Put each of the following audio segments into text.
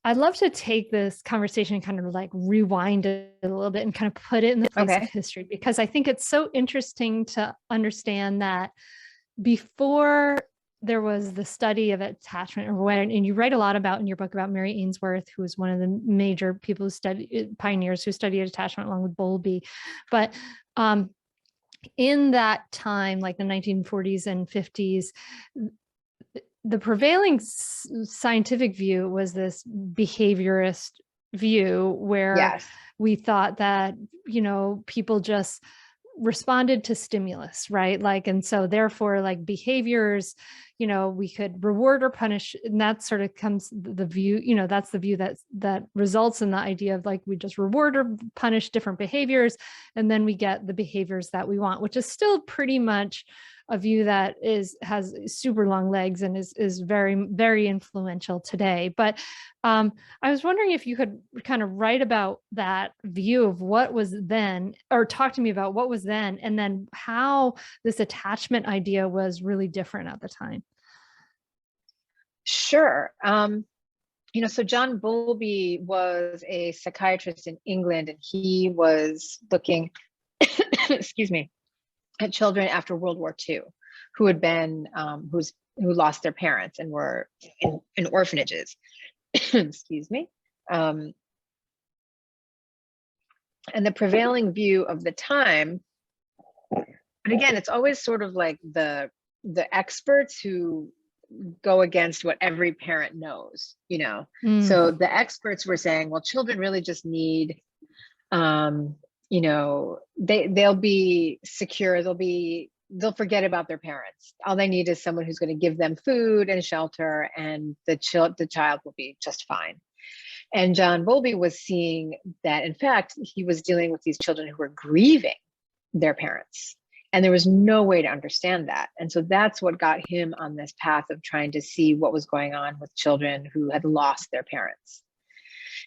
I'd love to take this conversation and kind of like rewind it a little bit and kind of put it in the place of Okay. history, because I think it's so interesting to understand that before there was the study of attachment, or when, and you write a lot about in your book about Mary Ainsworth, who was one of the major people who studied, pioneers who studied attachment along with Bowlby. But in that time, like the 1940s and 50s, the prevailing scientific view was this behaviorist view where Yes. we thought that, people just responded to stimulus, right? Like, and so therefore, like behaviors, we could reward or punish, and that sort of comes the view, that's the view that results in the idea of like we just reward or punish different behaviors, and then we get the behaviors that we want, which is still pretty much a view that has super long legs and is very, very influential today. But I was wondering if you could kind of write about that view of what was then, or talk to me about what was then, and then how this attachment idea was really different at the time. Sure. So John Bowlby was a psychiatrist in England, and he was looking, excuse me, at children after World War II who had been, who lost their parents and were in orphanages. Excuse me. And the prevailing view of the time, but again, it's always sort of like the experts who go against what every parent knows, So the experts were saying, well, children really just need, they'll be secure. They'll forget about their parents. All they need is someone who's going to give them food and shelter, and the child will be just fine. And John Bowlby was seeing that, in fact, he was dealing with these children who were grieving their parents. And there was no way to understand that. And so that's what got him on this path of trying to see what was going on with children who had lost their parents.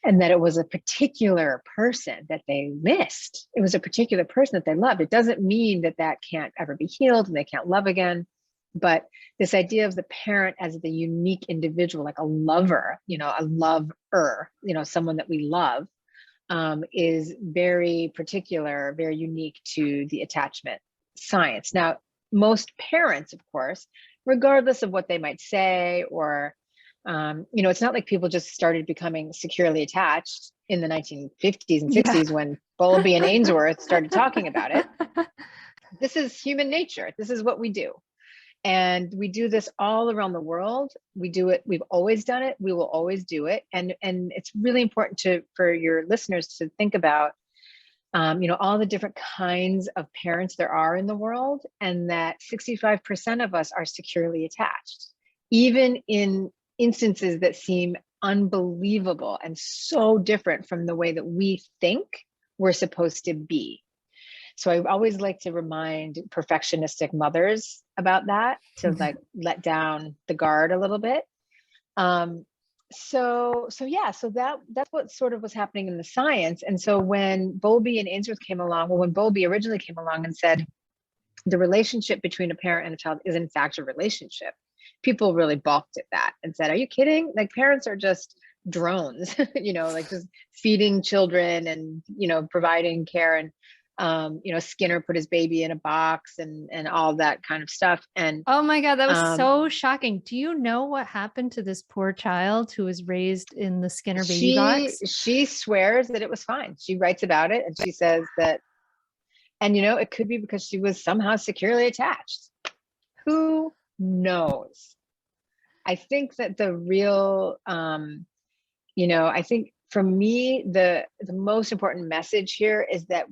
And that it was a particular person that they missed. It was a particular person that they loved. It doesn't mean that that can't ever be healed and they can't love again. But this idea of the parent as the unique individual, like a lover, a lover, someone that we love, is very particular, very unique to the attachment science. Now, most parents, of course, regardless of what they might say, or, it's not like people just started becoming securely attached in the 1950s and 60s when Bowlby and Ainsworth started talking about it. This is human nature. This is what we do. And we do this all around the world. We do it. We've always done it. We will always do it. And it's really important for your listeners to think about, all the different kinds of parents there are in the world, and that 65% of us are securely attached, even in instances that seem unbelievable and so different from the way that we think we're supposed to be. So I always like to remind perfectionistic mothers about that, to like let down the guard a little bit. So that's what sort of was happening in the science. And so when Bowlby and Ainsworth came along, when Bowlby originally came along and said the relationship between a parent and a child is in fact a relationship, people really balked at that and said, are you kidding? Like, parents are just drones, like just feeding children and, providing care. And Skinner put his baby in a box and all that kind of stuff. And oh my God, that was so shocking. Do you know what happened to this poor child who was raised in the Skinner baby box? She swears that it was fine. She writes about it and she says that, and it could be because she was somehow securely attached. Who knows? I think that the real, I think for me, the most important message here is that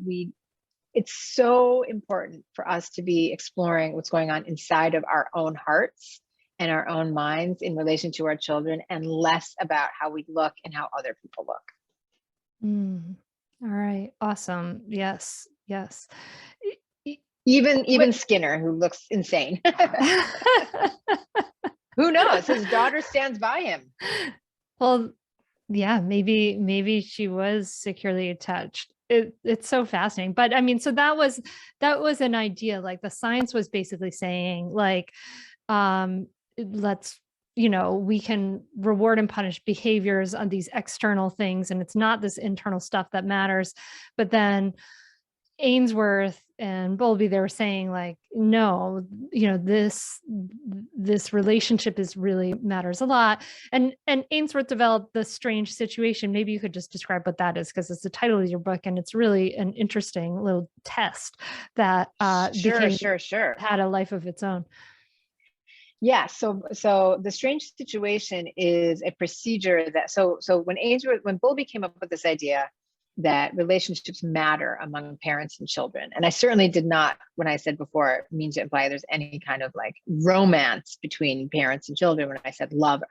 it's so important for us to be exploring what's going on inside of our own hearts and our own minds in relation to our children, and less about how we look and how other people look. All right. Awesome. Yes. Even Skinner, who looks insane. Who knows? His daughter stands by him. Well, yeah, maybe she was securely attached. It's so fascinating. But I mean, so that was an idea. Like the science was basically saying, like, let's we can reward and punish behaviors on these external things, and it's not this internal stuff that matters. But then Ainsworth and Bowlby, they were saying like, no, this relationship is really matters a lot. And Ainsworth developed the strange situation. Maybe you could just describe what that is, because it's the title of your book, and it's really an interesting little test that Sure. had a life of its own. Yeah, so the strange situation is a procedure that when Bowlby came up with this idea that relationships matter among parents and children, and I certainly did not, when I said before, mean to imply there's any kind of like romance between parents and children when I said love.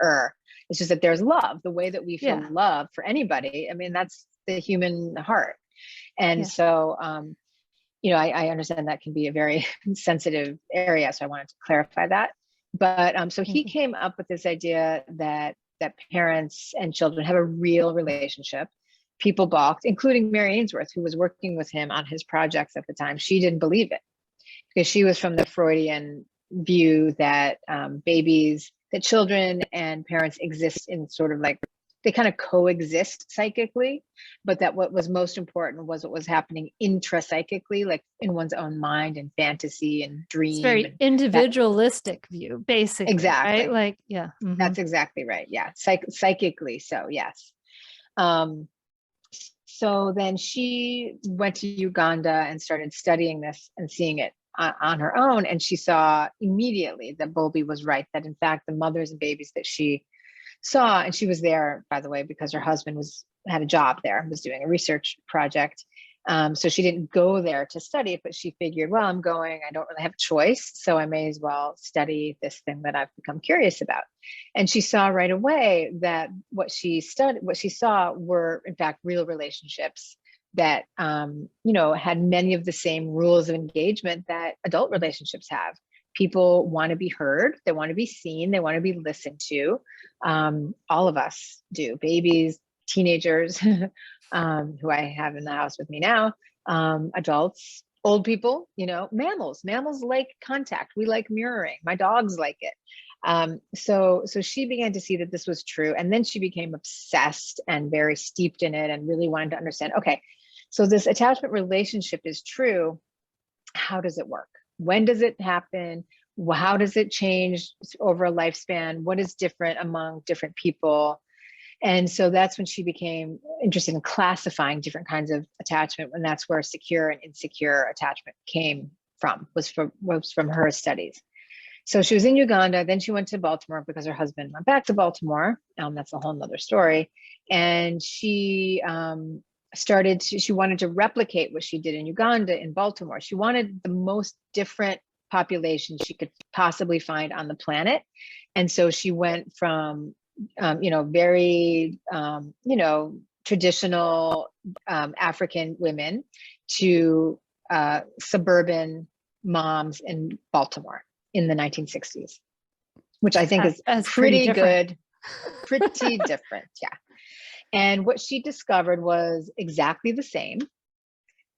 It's just that there's love, the way that we feel love for anybody. I mean, that's the human heart. And so I understand that can be a very sensitive area, so I wanted to clarify that. But so he came up with this idea that parents and children have a real relationship. People balked, including Mary Ainsworth, who was working with him on his projects at the time. She didn't believe it, because she was from the Freudian view that children and parents exist in sort of like, they kind of coexist psychically, but that what was most important was what was happening intrapsychically, like in one's own mind and fantasy and dream. It's very individualistic view, basically. Exactly. Right? That's exactly right. Yeah. Psychically. So yes. So then she went to Uganda and started studying this and seeing it on her own. And she saw immediately that Bowlby was right, that in fact, the mothers and babies that she saw, and she was there, by the way, because her husband had a job there, was doing a research project. So she didn't go there to study it, but she figured, well, I'm going, I don't really have a choice, so I may as well study this thing that I've become curious about. And she saw right away that what she saw were in fact real relationships that had many of the same rules of engagement that adult relationships have. People want to be heard, they want to be seen, they want to be listened to. All of us do, babies, teenagers, who I have in the house with me now, adults, old people, mammals like contact. We like mirroring. My dogs like it. So she began to see that this was true. And then she became obsessed and very steeped in it and really wanted to understand, okay, so this attachment relationship is true. How does it work? When does it happen? How does it change over a lifespan? What is different among different people? And so that's when she became interested in classifying different kinds of attachment, and that's where secure and insecure attachment came from, was from her studies. So she was in Uganda, then she went to Baltimore because her husband went back to Baltimore. That's a whole nother story. And she she wanted to replicate what she did in Uganda in Baltimore. She wanted the most different population she could possibly find on the planet. And so she went from very, traditional African women to suburban moms in Baltimore in the 1960s, which I think is pretty good, pretty different. Yeah. And what she discovered was exactly the same,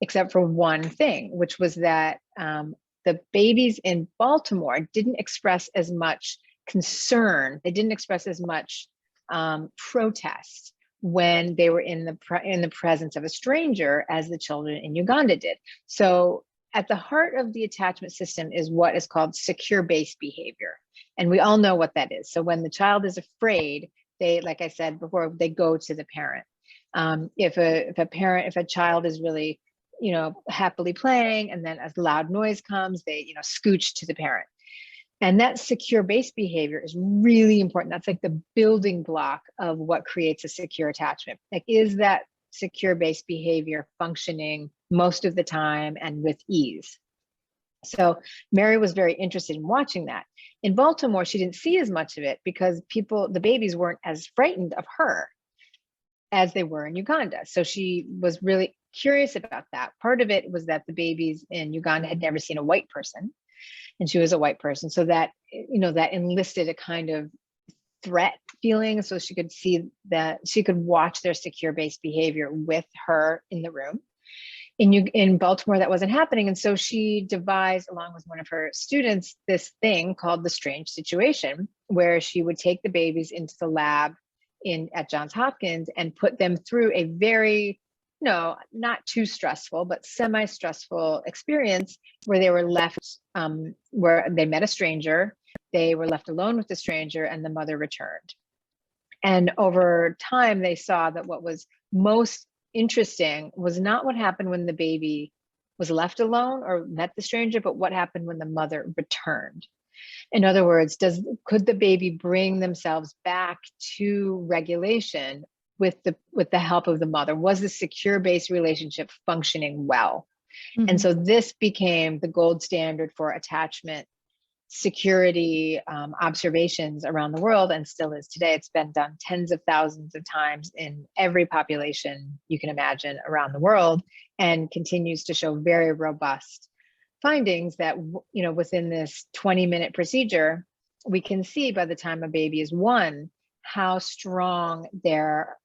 except for one thing, which was that the babies in Baltimore didn't express as much concern. They didn't express as much protest when they were in the presence of a stranger as the children in Uganda did. So at the heart of the attachment system is what is called secure-based behavior. And we all know what that is. So when the child is afraid, they, like I said before, they go to the parent. If a child is really, happily playing, and then a loud noise comes, they, scooch to the parent. And that secure-based behavior is really important. That's like the building block of what creates a secure attachment. Like, is that secure-based behavior functioning most of the time and with ease? So Mary was very interested in watching that. In Baltimore, she didn't see as much of it because the babies weren't as frightened of her as they were in Uganda. So she was really curious about that. Part of it was that the babies in Uganda had never seen a white person, and she was a white person. So that, that enlisted a kind of threat feeling. So she could see that, she could watch their secure-based behavior with her in the room. in Baltimore, that wasn't happening. And so she devised, along with one of her students, this thing called the strange situation, where she would take the babies into the lab at Johns Hopkins and put them through a very, not too stressful, but semi-stressful experience where they were left, where they met a stranger, they were left alone with the stranger, and the mother returned. And over time, they saw that what was most interesting was not what happened when the baby was left alone or met the stranger, but what happened when the mother returned. In other words, could the baby bring themselves back to regulation with the help of the mother? Was the secure-based relationship functioning well? Mm-hmm. And so this became the gold standard for attachment security observations around the world, and still is today. It's been done tens of thousands of times in every population you can imagine around the world, and continues to show very robust findings that, within this 20-minute procedure, we can see by the time a baby is 1 how strong their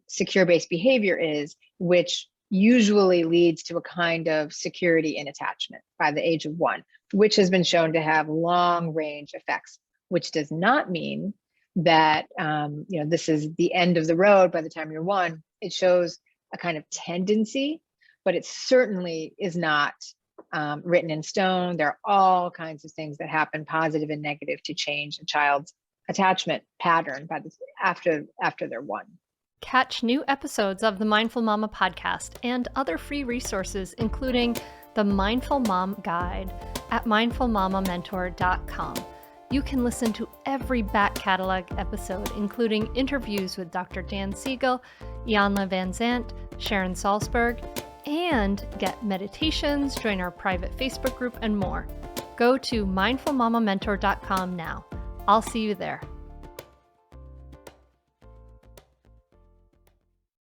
secure-based behavior is, which usually leads to a kind of security in attachment by the age of 1, which has been shown to have long range effects, which does not mean that, this is the end of the road by the time you're 1. It shows a kind of tendency, but it certainly is not written in stone. There are all kinds of things that happen, positive and negative, to change a child's attachment pattern after they're 1. Catch new episodes of the Mindful Mama podcast and other free resources, including the Mindful Mom Guide at mindfulmamamentor.com. You can listen to every back catalog episode, including interviews with Dr. Dan Siegel, Janla Van Zandt, Sharon Salzberg, and get meditations, join our private Facebook group, and more. Go to mindfulmamamentor.com now. I'll see you there.